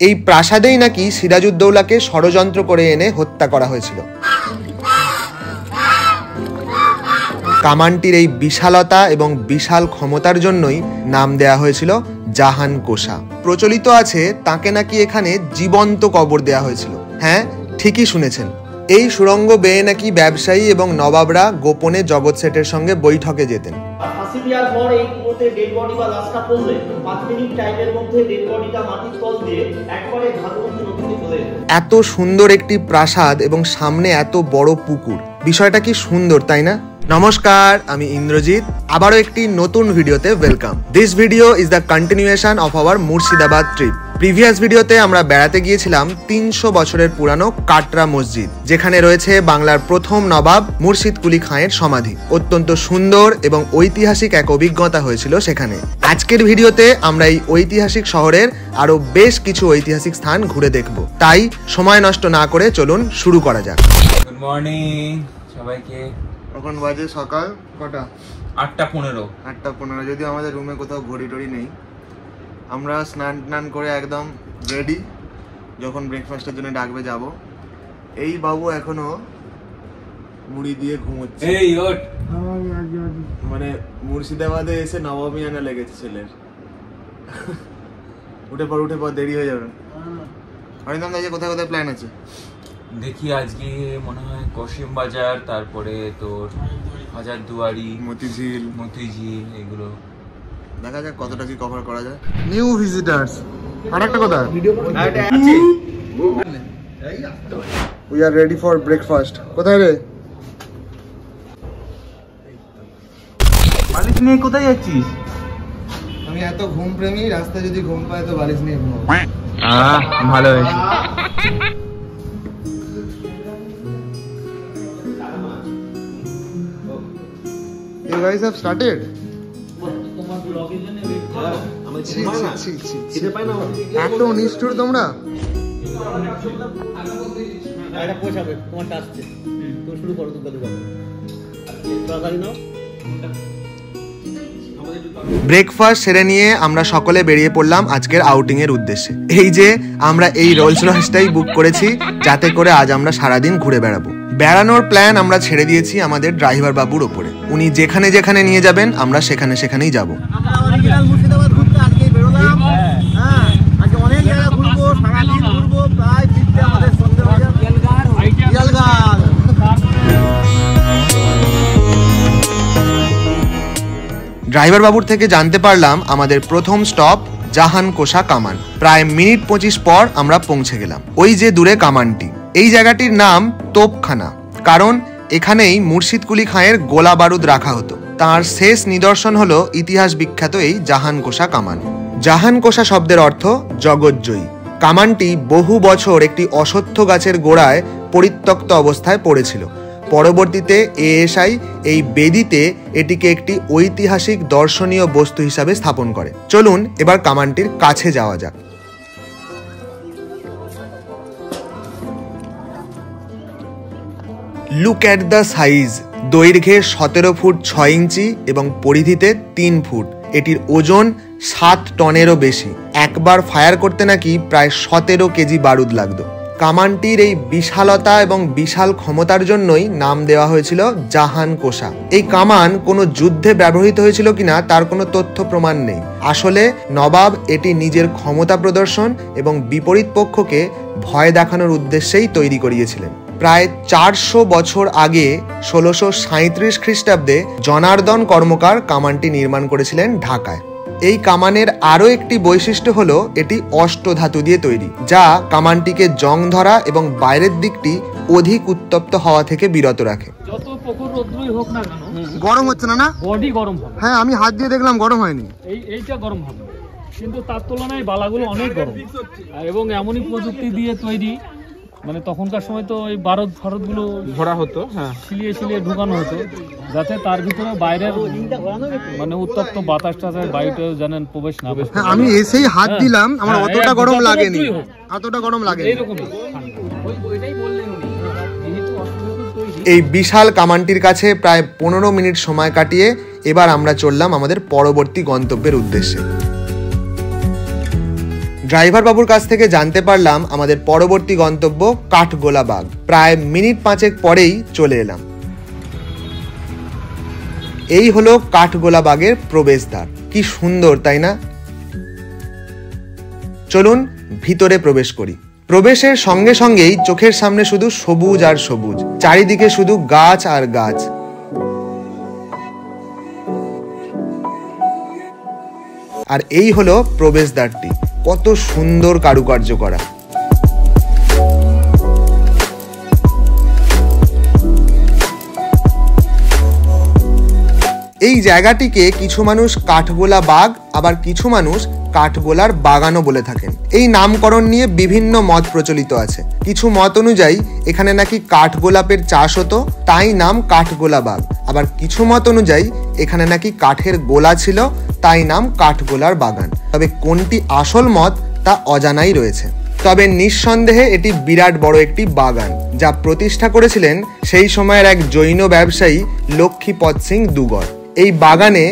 এই প্রাসাদেই নাকি সিরাজউদ্দৌলাকে ষড়যন্ত্র করে এনে হত্যা করা হয়েছিল। কামানটির এই বিশালতা এবং বিশাল ক্ষমতার জন্যই নাম দেয়া হয়েছিল জাহান কোষা। প্রচলিত আছে তাকে নাকি এখানে জীবন্ত কবর দেয়া হয়েছিল। হ্যাঁ, ঠিকই শুনেছেন। এই সুড়ঙ্গ বেয়ে নাকি ব্যবসায়ী এবং নবাবরা গোপনে জগৎ শেঠের সঙ্গে বৈঠকে যেতেন। এত সুন্দর একটি প্রাসাদ এবং সামনে এত বড় পুকুর, বিষয়টা কি সুন্দর, তাই না? নমস্কার, আমি ইন্দ্রজিৎ, আবারও একটি নতুন ভিডিওতে welcome. This video is the continuation of our Murshidabad trip. Previous ভিডিওতে আমরা বেড়াতে গিয়েছিলাম 300 বছরের পুরানো কাটরা মসজিদ, যেখানে রয়েছে বাংলার প্রথম নবাব মুর্শিদ কুলি খাঁয়ের সমাধি। অত্যন্ত সুন্দর এবং ঐতিহাসিক এক অভিজ্ঞতা হয়েছিল সেখানে। আজকের ভিডিওতে আমরা এই ঐতিহাসিক শহরের আরো বেশ কিছু ঐতিহাসিক স্থান ঘুরে দেখব। তাই সময় নষ্ট না করে চলুন শুরু করা যাক। গুড মর্নিং সবাইকে। এখন বাজে সকাল কটা? 8:15। 8:15। যদিও আমাদের রুমে কোথাও ঘড়ি টড়ি নেই। আমরা স্নান করে একদম রেডি, যখন ব্রেকফাস্টের জন্য ডাকবে যাব। এই বাবু এখনো মুড়ি দিয়ে ঘুমোচ্ছে। এই ওঠ, মানে মুর্শিদাবাদে এসে নবমী আনা লেগেছে ছেলের। উঠে পর দেরি হয়ে যাবে। অরিন্দম দা, কোথায় কোথায় প্ল্যান আছে? দেখি আজকে মনে হয় কসিম বাজার, তারপরে তোর হাজারদুয়ারি, মতিঝিল এগুলো দেখা যাক কতটা কি কভার করা যায়। নিউ ভিজিটার্স আরেকটা কথা, we are ready for breakfast. কোথায় রে? বালিশ নিয়ে কোথায় যাচ্ছিস? আমি এত ঘুম প্রেমী, রাস্তায় যদি ঘুম পায় তো বালিশ নিয়ে ঘুমাবো। ভালো হয়েছে। You guys have started? এত নিষ্ঠুর তোমরা। ব্রেকফাস্ট সেরে নিয়ে আমরা সকলে বেরিয়ে পড়লাম আজকের আউটিং এর উদ্দেশ্যে। এই যে আমরা এই রোলস রয়েসটাই বুক করেছি, যাতে করে আজ আমরা সারাদিন ঘুরে বেড়াবো। বেড়ানোর প্ল্যান আমরা ছেড়ে দিয়েছি আমাদের ড্রাইভার বাবুর ওপরে। উনি যেখানে যেখানে নিয়ে যাবেন আমরা সেখানে সেখানেই যাব। ড্রাইভার বাবুর থেকে জানতে পারলাম আমাদের প্রথম স্টপ জাহান কোষা কামান। প্রায় মিনিট 25 পর আমরা পৌঁছে গেলাম। ওই যে দূরে কামানটি, এই জায়গাটির নাম তোপখানা, কারণ এখানেই মুর্শিদ কুলি খাঁয়ের গোলা বারুদ রাখা হতো। তার শেষ নিদর্শন হলো ইতিহাস বিখ্যাত এই জাহান কোষা কামান। জাহান কোষা শব্দের অর্থ জগৎজয়ী। কামানটি বহু বছর একটি অশ্বত্থ গাছের গোড়ায় পরিত্যক্ত অবস্থায় পড়েছিল। পরবর্তীতে এএসআই এই বেদিতে এটিকে একটি ঐতিহাসিক দর্শনীয় বস্তু হিসাবে স্থাপন করে। চলুন এবার কামানটির কাছে যাওয়া যাক। Look at the size. দৈর্ঘ্যে 17 ফুট 6 ইঞ্চি এবং পরিধিতে 3 ফুট। এটির ওজন 7 টনেরও বেশি। একবার ফায়ার করতে নাকি প্রায় 17 কেজি বারুদ লাগতো। কামানটির এই বিশালতা এবং বিশাল ক্ষমতার জন্যই নাম দেওয়া হয়েছিল জাহান কোষা। এই কামান কোনো যুদ্ধে ব্যবহৃত হয়েছিল কিনা তার কোনো তথ্য প্রমাণ নেই। আসলে নবাব এটি নিজের ক্ষমতা প্রদর্শন এবং বিপরীত পক্ষকে ভয় দেখানোর উদ্দেশ্যেই তৈরি করিয়েছিলেন। প্রায় 400 বছর আগে 1637 খ্রিস্টাব্দে জনার্দন কর্মকার কামানটি নির্মাণ করেছিলেন ঢাকায়। এই কামানের আরো একটি বৈশিষ্ট্য হলো এটি অষ্টধাতু দিয়ে তৈরি, যা কামানটিকে জং ধরা এবং বাইরের দিকটি অধিক উত্তপ্ত হওয়া থেকে বিরত রাখে। যত প্রখর রোদ্রই হোক না কেন গরম হচ্ছে না? বডি গরম হবে। হ্যাঁ, আমি হাত দিয়ে দেখলাম গরম হয়নি। এইটা গরম হবে, কিন্তু তার তুলনায় বালাগুলো অনেক গরম এবং এমনই প্রযুক্তি দিয়ে তৈরি। মানে তখনকার সময় তো ওই বারদ গুলো ভরা হতো, সিলিয়ে ঢুকানো হতো, যাতে তার ভিতরে বাইরের মানে উত্তপ্ত বাতাসটা বায়ুটা জানেন প্রবেশ না। আমি এসেই হাত দিলাম, আমার অতটা গরম লাগেনি, এই বিশাল কামানটির কাছে প্রায় 15 মিনিট সময় কাটিয়ে এবার আমরা চললাম আমাদের পরবর্তী গন্তব্যের উদ্দেশ্যে। ড্রাইভার বাবুর কাছ থেকে জানতে পারলাম আমাদের পরবর্তী গন্তব্য কাঠগোলা বাগ। প্রায় মিনিট 5 পরেই চলে এলাম। এই হলো কাঠগোলা বাগের প্রবেশদ্বার। কি সুন্দর, তাই না? চলুন ভিতরে প্রবেশ করি। প্রবেশের সঙ্গে সঙ্গেই চোখের সামনে শুধু সবুজ আর সবুজ, চারিদিকে শুধু গাছ আর গাছ। আর এই হলো প্রবেশদ্বারটি, কত সুন্দর কারুকার্য করা। এই জায়গাটিকে কিছু মানুষ কাঠগোলা বাগ, আবার কিছু মানুষ কাঠগোলার বাগানও বলে থাকেন। এই নামকরণ নিয়ে বিভিন্ন মত প্রচলিত আছে। কিছু মত অনুযায়ী এখানে নাকি কাঠগোলাপের চাষ হতো, তাই নাম কাঠগোলা বাগ। আবার কিছু মত অনুযায়ী এখানে নাকি কাঠের গোলা ছিল, তাই নাম কাঠগোলার বাগান। তবে কোনটি আসল মত তা অজানাই রয়েছে। তবে নিঃসন্দেহে এটি বিরাট বড় একটি বাগান, যা প্রতিষ্ঠা করেছিলেন সেই সময়ের এক জৈন ব্যবসায়ী লক্ষ্মীপদ সিং দুগর। এই বাগানে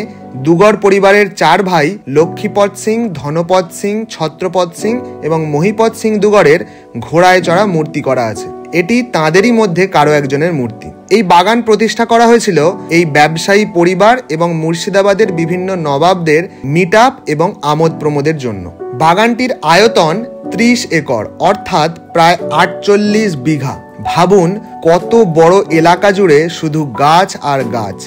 দুগর পরিবারের 4 ভাই লক্ষ্মীপদ সিং, ধনপদ সিং, ছত্রপদ সিং এবং মহিপদ সিং দুগরের ঘোড়ায় চড়া মূর্তি করা আছে। এটি তাঁদেরই মধ্যে কারো একজনের মূর্তি। এই বাগান প্রতিষ্ঠা করা হয়েছিল এই ব্যবসায়ী পরিবার এবং মুর্শিদাবাদের বিভিন্ন নবাবদের মিট আপ এবং আমোদ প্রমোদের জন্য। বাগানটির আয়তন 30 একর, অর্থাৎ প্রায় 48 বিঘা। ভাবুন কত বড় এলাকা জুড়ে শুধু গাছ আর গাছ।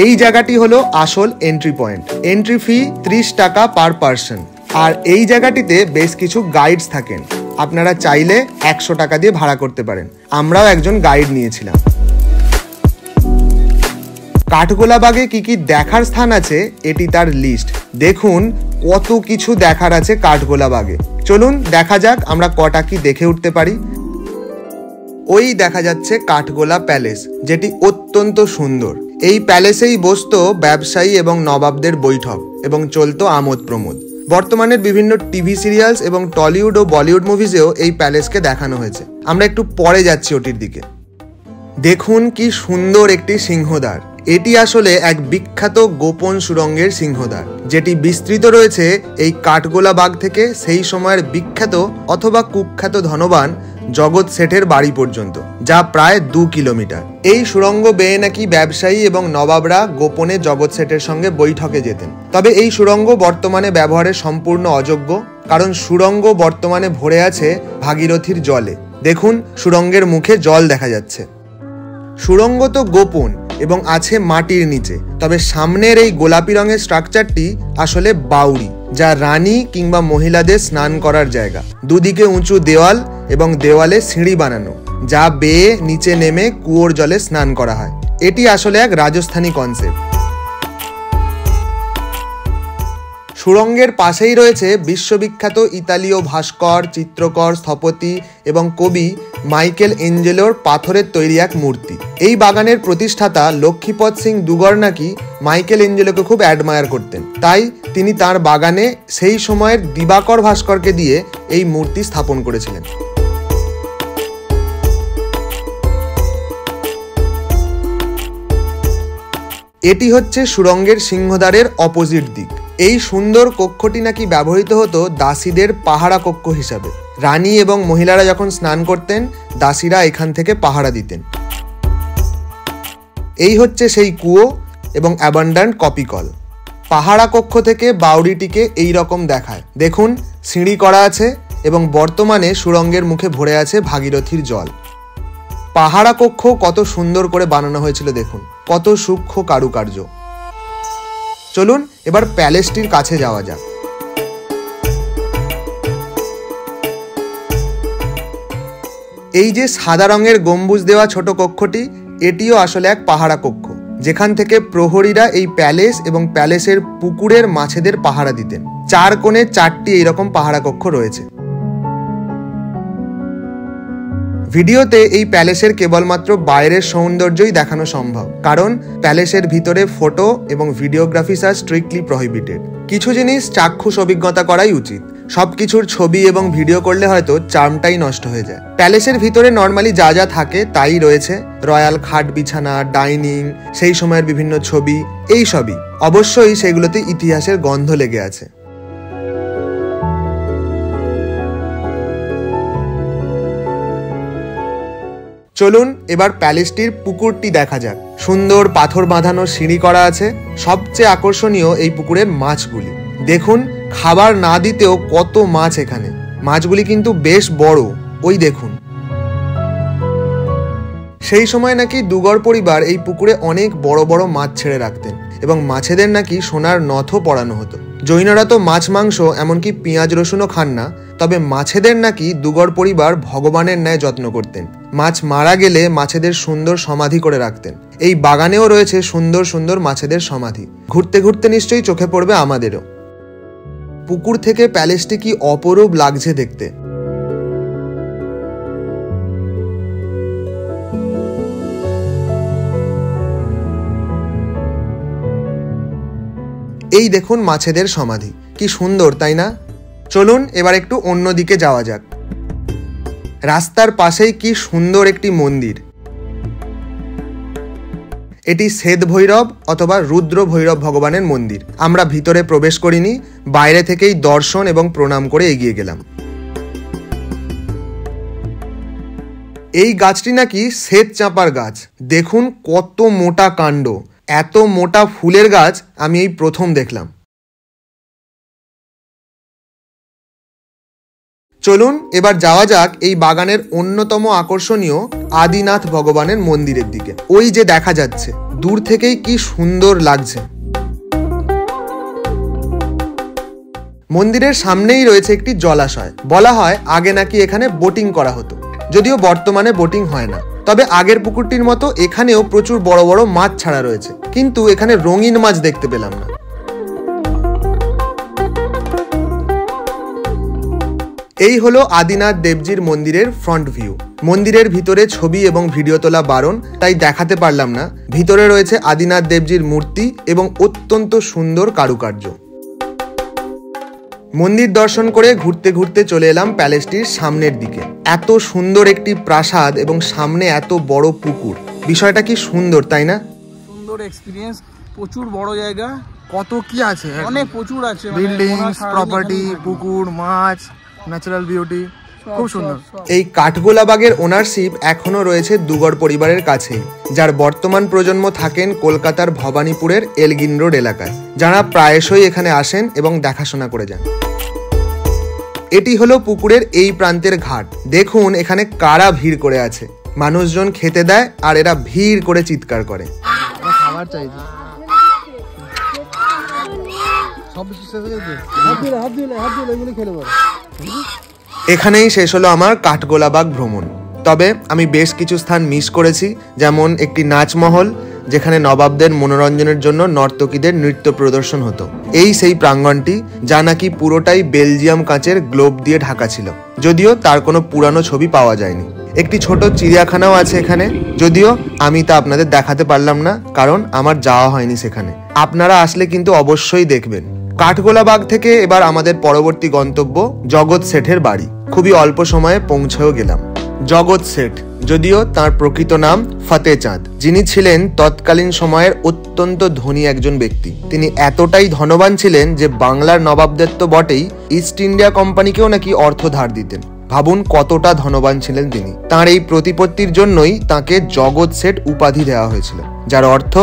এই জায়গাটি হলো আসল এন্ট্রি পয়েন্ট। এন্ট্রি ফি 30 টাকা পার পার্সন। আর এই জায়গাটিতে বেশ কিছু গাইডস থাকেন, আপনারা চাইলে 100 টাকা দিয়ে ভাড়া করতে পারেন। আমরাও একজন গাইড নিয়েছিলাম। কাঠগোলা বাগে কি কি দেখার স্থান আছে এটি তার লিস্ট। দেখুন কত কিছু দেখার আছে কাঠগোলা বাগে। চলুন দেখা যাক আমরা কটা কি দেখে উঠতে পারি। ওই দেখা যাচ্ছে কাঠগোলা প্যালেস, যেটি অত্যন্ত সুন্দর। এই প্যালেসেই বসতো ব্যবসায়ী এবং নবাবদের বৈঠক এবং চলতো আমোদ প্রমোদ। বর্তমানের বিভিন্ন টিভি সিরিয়ালস এবং টলিউড ও বলিউড মুভিজেও এই প্যালেসকে দেখানো হয়েছে। আমরা একটু পরে যাচ্ছি ওটির দিকে। দেখুন কি সুন্দর একটি সিংহদ্বার। এটি আসলে এক বিখ্যাত গোপন সুড়ঙ্গের সিংহদ্বার, যেটি বিস্তৃত রয়েছে এই কাঠগোলা বাগ থেকে সেই সময়ের বিখ্যাত অথবা কুখ্যাত ধনবান জগৎ শেঠের বাড়ি পর্যন্ত, যা প্রায় 2 কিলোমিটার। এই সুড়ঙ্গ বেয়ে নাকি ব্যবসায়ী এবং নবাবরা গোপনে জগৎ শেঠের সঙ্গে বৈঠকে যেতেন। তবে এই সুড়ঙ্গ বর্তমানে ব্যবহারের সম্পূর্ণ অযোগ্য, কারণ সুড়ঙ্গ বর্তমানে ভরে আছে ভাগীরথীর জলে। দেখুন সুড়ঙ্গের মুখে জল দেখা যাচ্ছে। সুড়ঙ্গ তো গোপন এবং আছে মাটির নিচে, তবে সামনের এই গোলাপি রঙের স্ট্রাকচারটি আসলে বাউরি, যা রানী কিংবা মহিলাদের স্নান করার জায়গা। দুদিকে উঁচু দেওয়াল এবং দেওয়ালে সিঁড়ি বানানো, যা বেয়ে নিচে নেমে কুয়োর জলে স্নান করা হয়। এটি আসলে এক রাজস্থানী কনসেপ্ট। সুড়ঙ্গের পাশেই রয়েছে বিশ্ববিখ্যাত ইতালীয় ভাস্কর, চিত্রকর, স্থপতি এবং কবি মাইকেল এঞ্জেলোর পাথরের তৈরি এক মূর্তি। এই বাগানের প্রতিষ্ঠাতা লক্ষ্মীপদ সিং দুগর নাকি মাইকেল এঞ্জেলোকে খুব অ্যাডমায়ার করতেন, তাই তিনি তার বাগানে সেই সময়ের দিবাকর ভাস্করকে দিয়ে এই মূর্তি স্থাপন করেছিলেন। এটি হচ্ছে সুড়ঙ্গের সিংহদ্বারের অপোজিট দিক। এই সুন্দর কক্ষটি নাকি ব্যবহৃত হতো দাসীদের পাহারা কক্ষ হিসাবে। রানী এবং মহিলারা যখন স্নান করতেন, দাসীরা এখান থেকে পাহারা দিতেন। এই হচ্ছে সেই কুয়ো এবং অ্যাবান্ডান্ট কপি কল। পাহারা কক্ষ থেকে বাউরিটিকে এই রকম দেখায়। দেখুন সিঁড়ি করা আছে এবং বর্তমানে সুড়ঙ্গের মুখে ভরে আছে ভাগীরথীর জল। পাহারা কক্ষ কত সুন্দর করে বানানো হয়েছিল, দেখুন কত সূক্ষ্ম কারুকার্য। চলুন এবার প্যালেসটির কাছে যাওয়া যাক। এই যে সাদা রঙের গম্বুজ দেওয়া ছোট কক্ষটি, এটিও আসলে এক পাহারা কক্ষ, যেখান থেকে প্রহরীরা এই প্যালেস এবং প্যালেসের পুকুরের মাছেদের পাহারা দিতেন। 4 কোণে 4টি এইরকম পাহারা কক্ষ রয়েছে। ভিডিওতে এই প্যালেসের কেবলমাত্র বাইরের সৌন্দর্যই দেখানো সম্ভব, কারণ প্যালেসের ভিতরে ফটো এবং ভিডিওগ্রাফিস আর স্ট্রিক্টলি প্রহিবিটেড। কিছু জিনিস চাক্ষুষ অভিজ্ঞতা করাই উচিত। সবকিছুর ছবি এবং ভিডিও করলে হয়তো চার্মটাই নষ্ট হয়ে যায়। প্যালেসের ভিতরে নর্মালি যা যা থাকে তাই রয়েছে, রয়্যাল খাট বিছানা, ডাইনিং, সেই সময়ের বিভিন্ন ছবি, এই সবই। অবশ্যই সেগুলোতে ইতিহাসের গন্ধ লেগে আছে। চলুন এবার প্যালেসটির পুকুরটি দেখা যাক। সুন্দর পাথর বাঁধানো সিঁড়ি করা আছে। সবচেয়ে আকর্ষণীয় এই পুকুরের মাছগুলি। দেখুন, খাবার না দিতেও কত মাছ এখানে। মাছগুলি কিন্তু বেশ বড়, ওই দেখুন। সেই সময় নাকি দুগড় পরিবার এই পুকুরে অনেক বড় বড় মাছ ছেড়ে রাখতেন এবং মাছেদের নাকি সোনার নথও পরানো হতো। জৈনরা তো মাছ মাংস এমনকি পেঁয়াজ রসুনও খান না, তবে মাছেদের নাকি দুগড় পরিবার ভগবানের ন্যায় যত্ন করতেন। মাছ মারা গেলে মাছেদের সুন্দর সমাধি করে রাখতেন। এই বাগানেও রয়েছে সুন্দর সুন্দর মাছেদের সমাধি। ঘুরতে ঘুরতে নিশ্চয়ই চোখে পড়বে আমাদেরও। পুকুর থেকে প্যালেসটি কি অপরূপ লাগছে দেখতে। এই দেখুন মাছেদের সমাধি, কি সুন্দর তাই না? চলুন এবার একটু অন্যদিকে যাওয়া যাক। রাস্তার পাশেই কি সুন্দর একটি মন্দির। এটি শ্বেত ভৈরব অথবা রুদ্র ভৈরব ভগবানের মন্দির। আমরা ভিতরে প্রবেশ করিনি, বাইরে থেকেই দর্শন এবং প্রণাম করে এগিয়ে গেলাম। এই গাছটি নাকি শ্বেত চাঁপার গাছ। দেখুন কত মোটা কাণ্ড। এত মোটা ফুলের গাছ আমি এই প্রথম দেখলাম। চলুন এবার যাওয়া যাক এই বাগানের অন্যতম আকর্ষণীয় আদিনাথ ভগবানের মন্দিরের দিকে। ওই যে দেখা যাচ্ছে, দূর থেকেই কি সুন্দর লাগছে। মন্দিরের সামনেই রয়েছে একটি জলাশয়। বলা হয় আগে নাকি এখানে বোটিং করা হতো, যদিও বর্তমানে বোটিং হয় না। তবে আগের পুকুরটির মতো এখানেও প্রচুর বড় বড় মাছ ছাড়া রয়েছে, কিন্তু এখানে রঙিন মাছ দেখতে পেলাম না। এই হলো আদিনাথ দেবজির মন্দিরের ফ্রন্ট ভিউ। মন্দিরের ভিতরে ছবি এবং ভিডিও তোলা বারণ, তাই দেখাতে পারলাম না। ভিতরে রয়েছে আদিনাথ দেবজির মূর্তি এবং অত্যন্ত সুন্দর কারুকার্য। মন্দির দর্শন করে ঘুরতে ঘুরতে চলে এলাম প্যালেসটির সামনের দিকে। এত সুন্দর একটি প্রাসাদ এবং সামনে এত বড় পুকুর, বিষয়টা কি সুন্দর তাই না? সুন্দর এক্সপিরিয়েন্স, প্রচুর বড় জায়গা, কত কি আছে, অনেক প্রচুর আছে, বিল্ডিংস, প্রপার্টি, পুকুর, মাছ, ন্যাচারাল বিউটি, খুব সুন্দর। এই কাঠগোলাবাগের ওনারশিপ এখনো রয়েছে দুগড় পরিবারের কাছেই, যার বর্তমান প্রজন্ম থাকেন কলকাতার ভবানীপুরের এলগিন রোড এলাকায়, যারা প্রায়শই এখানে আসেন এবং দেখাশোনা করে যান। এটি হলো পুকুরের এই প্রান্তের ঘাট। দেখুন এখানে কারা ভিড় করে আছে। মানুষজন খেতে দেয় আর এরা ভিড় করে চিৎকার করে। খাবার চাইছে। এখানেই শেষ হলো আমার কাঠগোলাবাগ ভ্রমণ। তবে আমি বেশ কিছু স্থান মিস করেছি, যেমন একটি নাচমহল, যেখানে নবাবদের মনোরঞ্জনের জন্য নর্তকীদের নৃত্য প্রদর্শন হতো। এই সেই প্রাঙ্গণটি, যা নাকি পুরোটাই বেলজিয়াম কাঁচের গ্লোব দিয়ে ঢাকা ছিল, যদিও তার কোনো পুরানো ছবি পাওয়া যায়নি। একটি ছোট চিড়িয়াখানাও আছে এখানে, যদিও আমি তা আপনাদের দেখাতে পারলাম না, কারণ আমার যাওয়া হয়নি সেখানে। আপনারা আসলে কিন্তু অবশ্যই দেখবেন। কাঠগোলাবাগ থেকে এবার আমাদের পরবর্তী গন্তব্য জগৎ শেঠের বাড়ি। খুবই অল্প সময়ে পৌঁছেও গেলাম। জগৎ শেঠ, যদিও তার প্রকৃত নাম ফতে চাঁদ, যিনি ছিলেন তৎকালীন সময়ের অত্যন্ত ধনী একজন ব্যক্তি। তিনি এতটাই ধনবান ছিলেন যে বাংলার নবাবদের তো বটেই, ইস্ট ইন্ডিয়া কোম্পানিকেও নাকি অর্থ ধার দিতেন। ভাবুন কতটা ধনবান ছিলেন তিনি। তাঁর এই প্রতিপত্তির জন্যই তাঁকে জগৎ শেঠ উপাধি দেওয়া হয়েছিল, যার অর্থ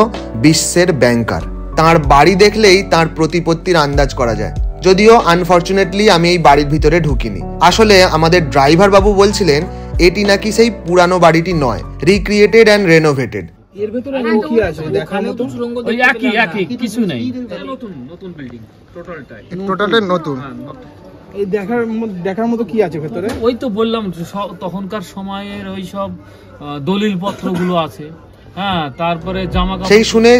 বিশ্বের ব্যাংকার। তাঁর বাড়ি দেখলেই তাঁর প্রতিপত্তির আন্দাজ করা যায়, যদিও আনফরচুনেটলি আমি এই বাড়ির ভিতরে ঢুকিনি। আসলে আমাদের ড্রাইভার বাবু বলছিলেন এটি নাকি সেই পুরানো বাড়িটি নয়, রিক্রিয়েটেড অ্যান্ড রেনোভেটেড। এর ভিতরে কি আছে দেখার মতো? ওই একই কিছু নেই, নতুন বিল্ডিং টোটালটাই নতুন। এই দেখার মতো কি আছে ভেতরে? ওই তো বললাম, তখনকার সময়ের ওই সব দলিল পত্রগুলো আছে। হ্যাঁ, তারপরে জামা কাপড়।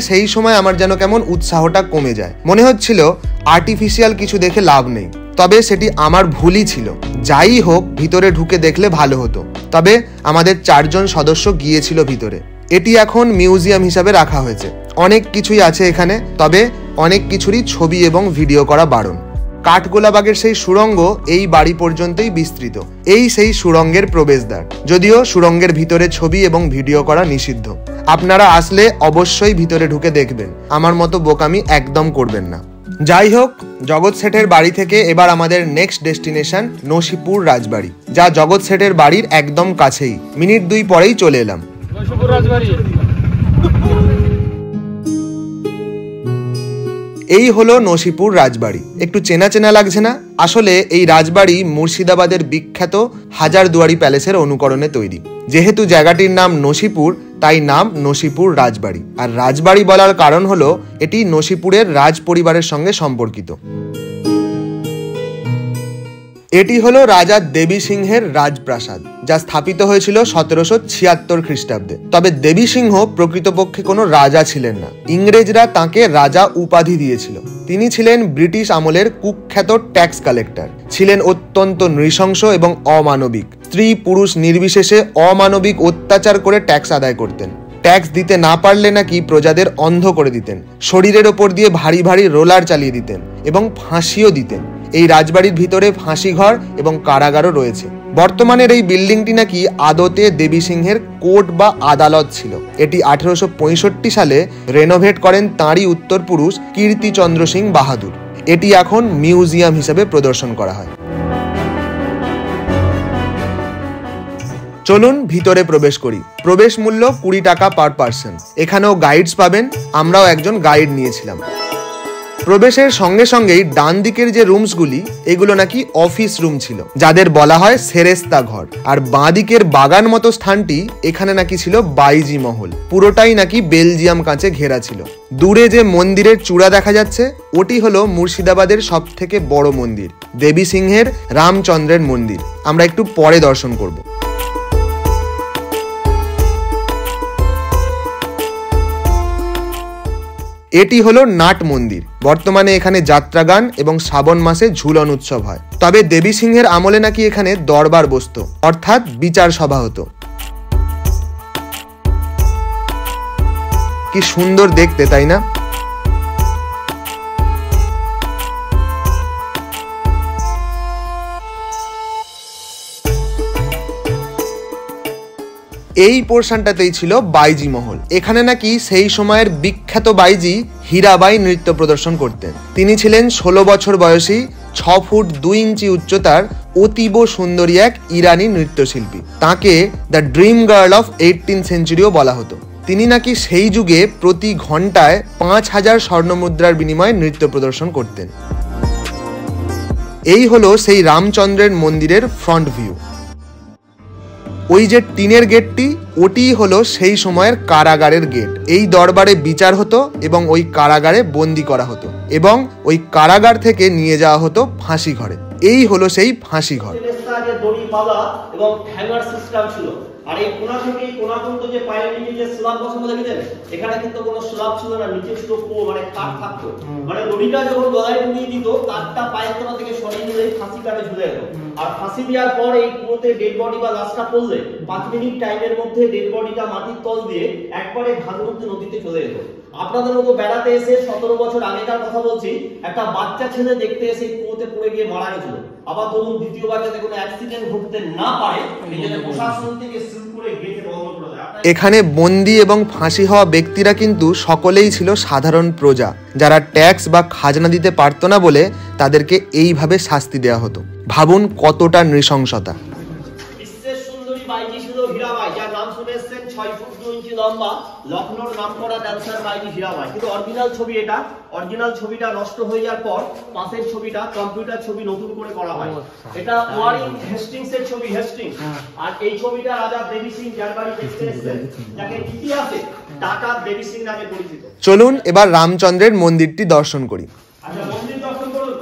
সেই সময় আমার যেন কেমন উৎসাহটা কমে যায়। মনে হচ্ছিল আর্টিফিশিয়াল কিছু দেখে লাভ নেই। তবে সেটি আমার ভুলই ছিল। যাই হোক, ভিতরে ঢুকে দেখলে ভালো হতো। তবে আমাদের 4 জন সদস্য গিয়েছিল ভিতরে। এটি এখন মিউজিয়াম হিসাবে রাখা হয়েছে। অনেক কিছুই আছে এখানে, তবে অনেক কিছুরই ছবি এবং ভিডিও করা বারণ। কাঠগোলাবাগের সেই সুড়ঙ্গ এই বাড়ি পর্যন্তই বিস্তৃত। এই সেই সুড়ঙ্গের প্রবেশদ্বার, যদিও সুড়ঙ্গের ভিতরে ছবি এবং ভিডিও করা নিষিদ্ধ। আপনারা আসলে অবশ্যই ভিতরে ঢুকে দেখবেন। আমার মতো বোকামি একদম করবেন না। যাই হোক, জগৎ শেঠের বাড়ি থেকে এবার আমাদের নেক্সট ডেস্টিনেশন নসিপুর রাজবাড়ি, যা জগৎ শেঠের বাড়ির একদম কাছেই। মিনিট 2 পরেই চলে এলাম। নসিপুর রাজবাড়ি এই হলো নসিপুর রাজবাড়ি। একটু চেনা চেনা লাগছে না? আসলে এই রাজবাড়ি মুর্শিদাবাদের বিখ্যাত হাজারদুয়ারি প্যালেসের অনুকরণে তৈরি। যেহেতু জায়গাটির নাম নসিপুর, তাই নাম নসিপুর রাজবাড়ি। আর রাজবাড়ি বলার কারণ হলো এটি নসিপুরের রাজ পরিবারের সঙ্গে সম্পর্কিত। এটি হলো রাজা দেবী সিংহের রাজপ্রাসাদ, যা স্থাপিত হয়েছিল 1776 খ্রিস্টাব্দে। তবে দেবী সিংহ প্রকৃতপক্ষে কোনো রাজা ছিলেন না, ইংরেজরা তাকে রাজা উপাধি দিয়েছিল। তিনি ছিলেন ব্রিটিশ আমলের কুখ্যাত ট্যাক্স কালেক্টর, ছিলেন অত্যন্ত নৃশংস এবং অমানবিক। স্ত্রী পুরুষ নির্বিশেষে অমানবিক অত্যাচার করে ট্যাক্স আদায় করতেন। ট্যাক্স দিতে না পারলে নাকি প্রজাদের অন্ধ করে দিতেন, শরীরের ওপর দিয়ে ভারী ভারী রোলার চালিয়ে দিতেন এবং ফাঁসিও দিতেন। এই রাজবাড়ির ভিতরে ফাঁসিঘর এবং কারাগারও রয়েছে। বর্তমানের এই বিল্ডিংটি নাকি আদতে দেবী সিংহের কোর্ট বা আদালত ছিল। এটি 1865 সালে রেনোভেট করেন তাঁরই উত্তরপুরুষ কীর্তিচন্দ্র সিং বাহাদুর। এটি এখন মিউজিয়াম হিসেবে প্রদর্শন করা হয়। চলুন ভিতরে প্রবেশ করি। প্রবেশ মূল্য 20 টাকা পার পার্সন। এখানেও গাইডস পাবেন, আমরাও একজন গাইড নিয়েছিলাম। প্রবেশের সঙ্গে সঙ্গেই ডান দিকের যে রুমসগুলি, এগুলো নাকি অফিস রুম ছিল, যাদের বলা হয় সেরেস্তা ঘর। আর বাঁ দিকের বাগান মতো স্থানটি, এখানে নাকি ছিল বাইজি মহল। পুরোটাই নাকি বেলজিয়াম কাঁচে ঘেরা ছিল। দূরে যে মন্দিরের চূড়া দেখা যাচ্ছে, ওটি হলো মুর্শিদাবাদের সব থেকে বড় মন্দির, দেবী সিংহের রামচন্দ্রের মন্দির। আমরা একটু পরে দর্শন করব। এটি হলো নাট মন্দির। বর্তমানে এখানে যাত্রা গান এবং শ্রাবণ মাসে ঝুলন উৎসব হয়। তবে দেবী সিংহের আমলে নাকি এখানে দরবার বসতো, অর্থাৎ বিচার সভা হতো। কি সুন্দর দেখতে, তাই না? এই পোর্শনটাতেই ছিল বাইজি মহল। এখানে নাকি সেই সময়ের বিখ্যাত বাইজি হীরাবাই নৃত্য প্রদর্শন করতেন। তিনি ছিলেন 16 বছর বয়সী, 6 ফুট 2 ইঞ্চি উচ্চতার অতীব সুন্দরী এক ইরানি নৃত্যশিল্পী। তাকে the dream girl of 18th সেঞ্চুরিও বলা হতো। তিনি নাকি সেই যুগে প্রতি ঘন্টায় 5000 স্বর্ণমুদ্রার বিনিময়ে নৃত্য প্রদর্শন করতেন। এই হলো সেই রামচন্দ্রের মন্দিরের ফ্রন্ট ভিউ। ওই যে টিনের গেটটি, ওটি হলো সেই সময়ের কারাগারের গেট। এই দরবারে বিচার হতো এবং ওই কারাগারে বন্দি করা হতো এবং ওই কারাগার থেকে নিয়ে যাওয়া হতো ফাঁসি ঘরে। এই হলো সেই ফাঁসি ঘর। দড়ি বাঁধা এবং হ্যাঙ্গার সিস্টেম ছিল। আর এই কোণা থেকে এই কোণা পর্যন্ত যে পায়ের নিচে যে স্ল্যাব বসানো দেখেছেন, এখানে কিন্তু কোনো স্ল্যাব ছিল না, নিচে ছিল মানে কাঠ থাকতো। মানে দড়িটা যখন গলায় ঢুকিয়ে দিত, কাঠটা পায়ের তলা থেকে সরিয়ে নিলে ফাঁসি কাটে ঝুলে যেত। আর ফাঁসি দেওয়ার পর এই কুয়োতে ডেড বডি বা লাশটা পড়লে 5 মিনিট টাইমের মধ্যে ডেড বডিটা মাটির তল দিয়ে একবারে ভাগমূর্তি নদীতে চলে যেত। আপনাদের মতো বেড়াতে এসে 17 বছর আগেকার কথা বলছি, একটা বাচ্চা ছেলে দেখতে এসে কুয়োতে পড়ে গিয়ে মারা গেছিল। আবার ধরুন দ্বিতীয়বার যাতে কোনো অ্যাক্সিডেন্ট ঘটতে না পারে, এই জন্য প্রশাসন থেকে সিল করে গেটে বন্ধ করে দেয়। এখানে বন্দি এবং ফাঁসি হওয়া ব্যক্তিরা কিন্তু সকলেই ছিল সাধারণ প্রজা, যারা ট্যাক্স বা খাজনা দিতে পারতো না বলে তাদেরকে এইভাবে শাস্তি দেওয়া হতো। ভাবুন কতটা নৃশংসতা। বিশ্বের সুন্দরী বাইজি ছিল হীরাবাই, যার নাম শুনে এসেছেন। 6 ফুট 2 ইঞ্চি লম্বা, লখনৌর নামকরা ডান্সার বাইজি হীরাবাই। কিন্তু অরিজিনাল ছবি এটা, অরিজিনাল ছবিটা নষ্ট হয়ে যাওয়ার পর পাশের ছবিটা কম্পিউটার ছবি নতুন করে করা হয়। এটা ওয়ারিং হেস্টিংস এর ছবি, হেস্টিংস। আর এই ছবিটা রাজা দেবী সিং যার বাড়ি দেখতে এসেছেন, যাকে ইতিহাসে টাটা দেবী সিং নামে পরিচিত। চলুন এবার রামচন্দ্রের মন্দিরটি দর্শন করি। আচ্ছা, মন্দির দর্শন করুন।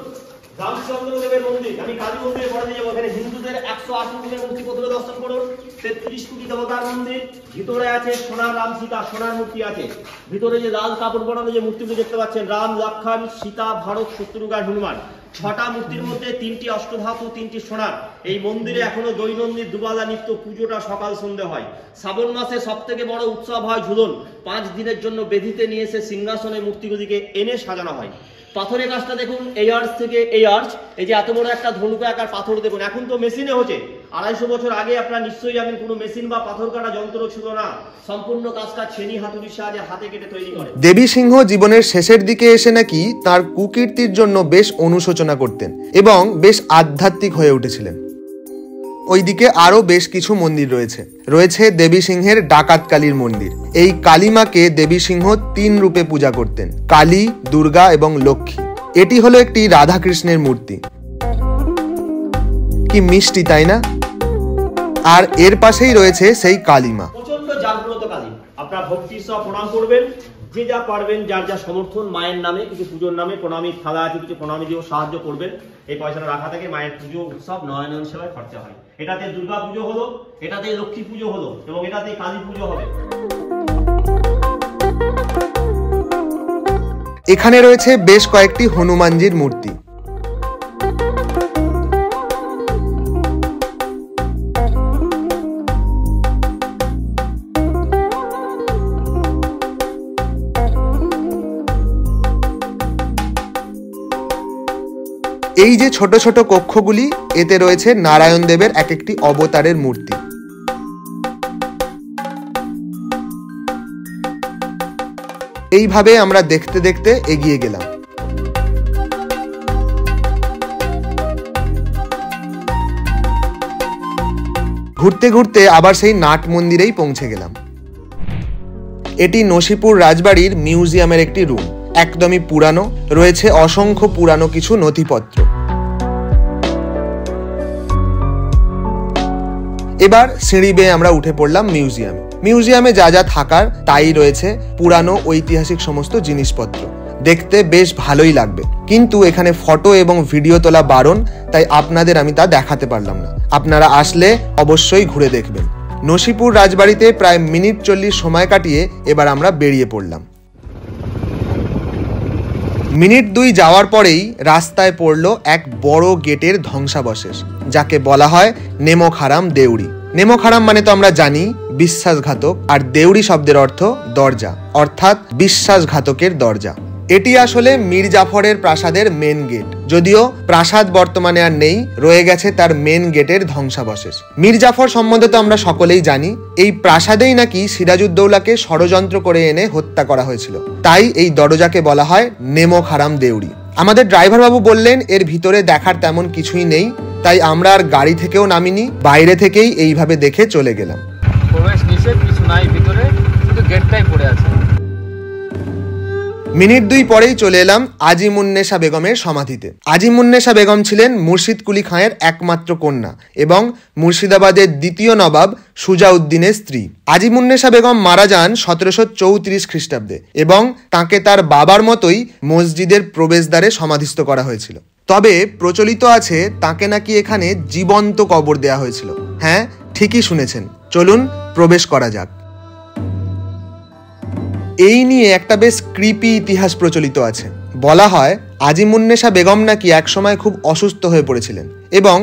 রামচন্দ্র দেবের মন্দির। আমি কালী মন্দিরে পরে যাবো। এখানে হিন্দুদের 108 ফুটের মূর্তি প্রথমে দর্শন করুন। 33 কোটি দেবতার মন্দির। ভিতরে আছে সোনার রাম সীতা, সোনার মূর্তি আছে। ভিতরে যে লাল কাপড় পরানো যে মূর্তিগুলো দেখতে পাচ্ছেন, রাম, লক্ষ্মণ, সীতা, ভারত, শত্রুঘ্ন, হনুমান। 6টা মূর্তির মধ্যে 3টি অষ্টধাতু, 3টি সোনার। এই মন্দিরে এখনো দৈনন্দিন দুবেলা নিত্য পুজোটা সকাল সন্ধ্যে হয়। শ্রাবণ মাসে সব থেকে বড় উৎসব হয় ঝুলন। 5 দিনের জন্য বেদিতে নিয়ে এসে সিংহাসনে মূর্তিগুলিকে এনে সাজানো হয়। পাথরের কাজটা দেখুন, এই আর্চ থেকে এই আর্চ, এই যে এত বড় একটা ধনুকা আকার পাথর দেখুন। এখন তো মেশিনে হচ্ছে, 250 বছর আগে আপনারা নিশ্চয়ই জানেন কোনো মেশিন বা পাথর কাটা যন্ত্র ছিল না, সম্পূর্ণ কাজটা ছেনি হাতুড়ির সাহায্যে হাতে কেটে তৈরি করে। দেবী সিংহ জীবনের শেষের দিকে এসে নাকি তার কুকীর্তির জন্য বেশ অনুশোচনা করতেন এবং বেশ আধ্যাত্মিক হয়ে উঠেছিলেন। ওইদিকে আরো বেশ কিছু মন্দির রয়েছে দেবী সিংহের ডাকাত কালীর মন্দির। এই কালীমাকে দেবী সিংহ 3 রূপে পূজা করতেন, কালী, দুর্গা এবং লক্ষ্মী। এটি হলো একটি রাধাকৃষ্ণের মূর্তি, কি মিষ্টি তাই না? আর এর পাশেই রয়েছে সেই কালীমা। প্রচন্ড জাগ্রত কালী, আপনারা ভক্তির সহ প্রণাম করবেন, যে যা পারবেন, যার যা সমর্থন, মায়ের নামে কিছু পুজোর নামে প্রণামী থালা আছে, কিছু প্রণামী দিয়েও সাহায্য করবেন। এই পয়সাটা রাখা থাকে মায়ের পুজো উৎসব নয়নয়ন সেবায় খরচা হয়। এটাতে দুর্গা পুজো হলো, এটাতে লক্ষ্মী পুজো হলো এবং এটাতে কালী পুজো হবে। এখানে রয়েছে বেশ কয়েকটি হনুমানজির মূর্তি। এই যে ছোট ছোট কক্ষগুলি, এতে রয়েছে নারায়ণ দেবের এক একটি অবতারের মূর্তি। এইভাবে আমরা দেখতে দেখতে এগিয়ে গেলাম। ঘুরতে ঘুরতে আবার সেই নাট মন্দিরেই পৌঁছে গেলাম। এটি নসিপুর রাজবাড়ির মিউজিয়ামের একটি রুম, একদমই পুরানো, রয়েছে অসংখ্য পুরানো কিছু নথিপত্র। এবার সিঁড়ি বেয়ে আমরা উঠে পড়লাম মিউজিয়ামে যা যা থাকার তাই রয়েছে, পুরানো ঐতিহাসিক সমস্ত জিনিসপত্র। দেখতে বেশ ভালোই লাগবে, কিন্তু এখানে ফটো এবং ভিডিও তোলা বারণ, তাই আপনাদের আমি তা দেখাতে পারলাম না। আপনারা আসলে অবশ্যই ঘুরে দেখবেন। নসিপুর রাজবাড়িতে প্রায় মিনিট 40 সময় কাটিয়ে এবার আমরা বেরিয়ে পড়লাম। মিনিট 2 যাওয়ার পরেই রাস্তায় পড়লো এক বড় গেটের ধ্বংসাবশেষ, যাকে বলা হয় নেমখারাম দেউড়ি। নেমখারাম মানে তো আমরা জানি বিশ্বাসঘাতক, আর দেউড়ি শব্দের অর্থ দরজা, অর্থাৎ বিশ্বাসঘাতকের দরজা। এটি আসলে মীর জাফরের প্রাসাদের মেন গেট, যদিও প্রাসাদ বর্তমানে আর নেই, রয়ে গেছে তার মেন গেটের ধ্বংসাবশেষ। মীর জাফর সম্বন্ধে তো আমরা সকলেই জানি, এই প্রাসাদেই নাকি সিরাজউদ্দৌলাকে ষড়যন্ত্র করে এনে হত্যা করা হয়েছিল, তাই এই দরজাকে বলা হয় নেমখারাম দেউড়ি। আমাদের ড্রাইভার বাবু বললেন এর ভিতরে দেখার তেমন কিছুই নেই, তাই আমরা আর গাড়ি থেকেও নামিনি, বাইরে থেকেই এইভাবে দেখে চলে গেলাম। প্রবেশ নিষেধ কিছু নাই ভিতরে, শুধু গেটটাই পড়ে আছে। মিনিট 2 পরেই চলে এলাম আজিমুন্নেসা বেগমের সমাধিতে। আজিমুন্নেসা বেগম ছিলেন মুর্শিদ কুলি খাঁয়ের একমাত্র কন্যা এবং মুর্শিদাবাদের দ্বিতীয় নবাব সুজাউদ্দিনের স্ত্রী। আজিমুন্নেসা বেগম মারা যান 1734 খ্রিস্টাব্দে এবং তাকে তার বাবার মতোই মসজিদের প্রবেশদ্বারে সমাধিস্থ করা হয়েছিল। তবে প্রচলিত আছে তাকে নাকি এখানে জীবন্ত কবর দেয়া হয়েছিল। হ্যাঁ, ঠিকই শুনেছেন, চলুন প্রবেশ করা যাক। এই নিয়ে একটা বেশ ক্রিপি ইতিহাস প্রচলিত আছে। বলা হয় আজিমুন্নেসা বেগম নাকি একসময় খুব অসুস্থ হয়ে পড়েছিলেন এবং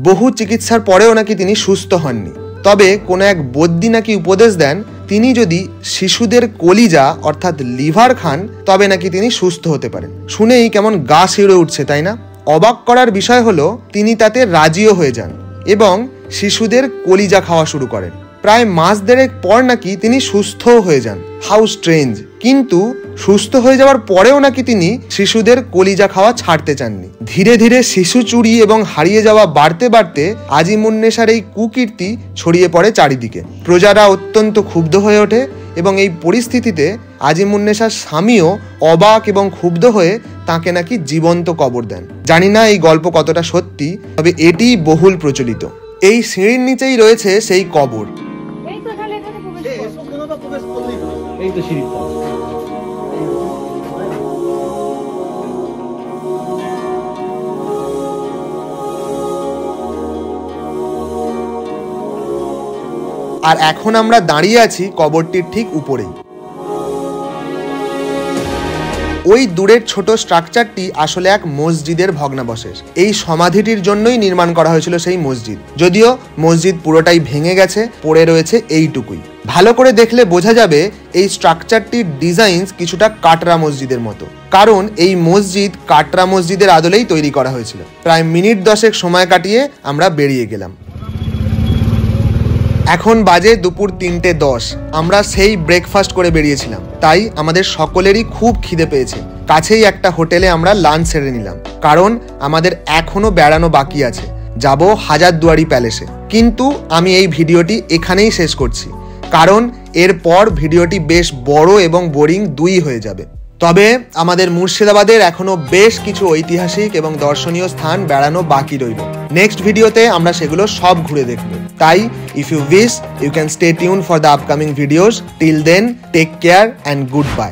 বহু চিকিৎসার পরেও নাকি তিনি সুস্থ হননি। তবে কোনো এক বদ্যি নাকি উপদেশ দেন, তিনি যদি শিশুদের কলিজা অর্থাৎ লিভার খান তবে নাকি তিনি সুস্থ হতে পারেন। শুনেই কেমন গা শিউরে উঠছে, তাই না? অবাক করার বিষয় হলো তিনি তাতে রাজিও হয়ে যান এবং শিশুদের কলিজা খাওয়া শুরু করেন। প্রায় মাস দেড়েক পর নাকি তিনি সুস্থও হয়ে যান। How strange! কিন্তু সুস্থ হয়ে যাওয়ার পরেও নাকি তিনি শিশুদের কলিজা খাওয়া ছাড়তে চাননি। ধীরে ধীরে শিশু চুরি এবং হারিয়ে যাওয়া বাড়তে বাড়তে আজিমুন্নেসার এই কুকীর্তি ছড়িয়ে পড়ে চারিদিকে। প্রজারা অত্যন্ত ক্ষুব্ধ হয়ে ওঠে এবং এই পরিস্থিতিতে আজিমুন্নেসার স্বামীও অবাক এবং ক্ষুব্ধ হয়ে তাকে নাকি জীবন্ত কবর দেন। জানি না এই গল্প কতটা সত্যি, তবে এটি বহুল প্রচলিত। এই সিঁড়ির নিচেই রয়েছে সেই কবর। এই তো সিঁড়ি। আর এখন আমরা দাঁড়িয়ে আছি কবরটির ঠিক উপরেই। ওই দূরের ছোট স্ট্রাকচারটি আসলে এক মসজিদের ভগ্নাবশেষ। এই সমাধিটির জন্যই নির্মাণ করা হয়েছিল সেই মসজিদ, যদিও মসজিদ পুরোটাই ভেঙে গেছে, পড়ে রয়েছে এইটুকুই। ভালো করে দেখলে বোঝা যাবে এই স্ট্রাকচারটির ডিজাইন কিছুটা কাটরা মসজিদের মতো। কারণ এই মসজিদ কাটরা মসজিদের আদলেই তৈরি করা হয়েছিল। প্রায় মিনিট 10 সময় কাটিয়ে আমরা বেরিয়ে গেলাম। এখন বাজে দুপুর 3:10। আমরা সেই ব্রেকফাস্ট করে বেরিয়েছিলাম, তাই আমাদের সকলেরই খুব খিদে পেয়েছে। কাছেই একটা হোটেলে আমরা লাঞ্চ সেরে নিলাম, কারণ আমাদের এখনো বেড়ানো বাকি আছে। যাব হাজারদুয়ারি প্যালেসে। কিন্তু আমি এই ভিডিওটি এখানেই শেষ করছি, কারণ এরপর ভিডিওটি বেশ বড় এবং বোরিং দুই হয়ে যাবে। তবে আমাদের মুর্শিদাবাদের এখনো বেশ কিছু ঐতিহাসিক এবং দর্শনীয় স্থান বেড়ানো বাকি রইল। নেক্সট ভিডিওতে আমরা সেগুলো সব ঘুরে দেখব। তাই if you wish you can stay tune for the upcoming videos. Till then take care and good bye.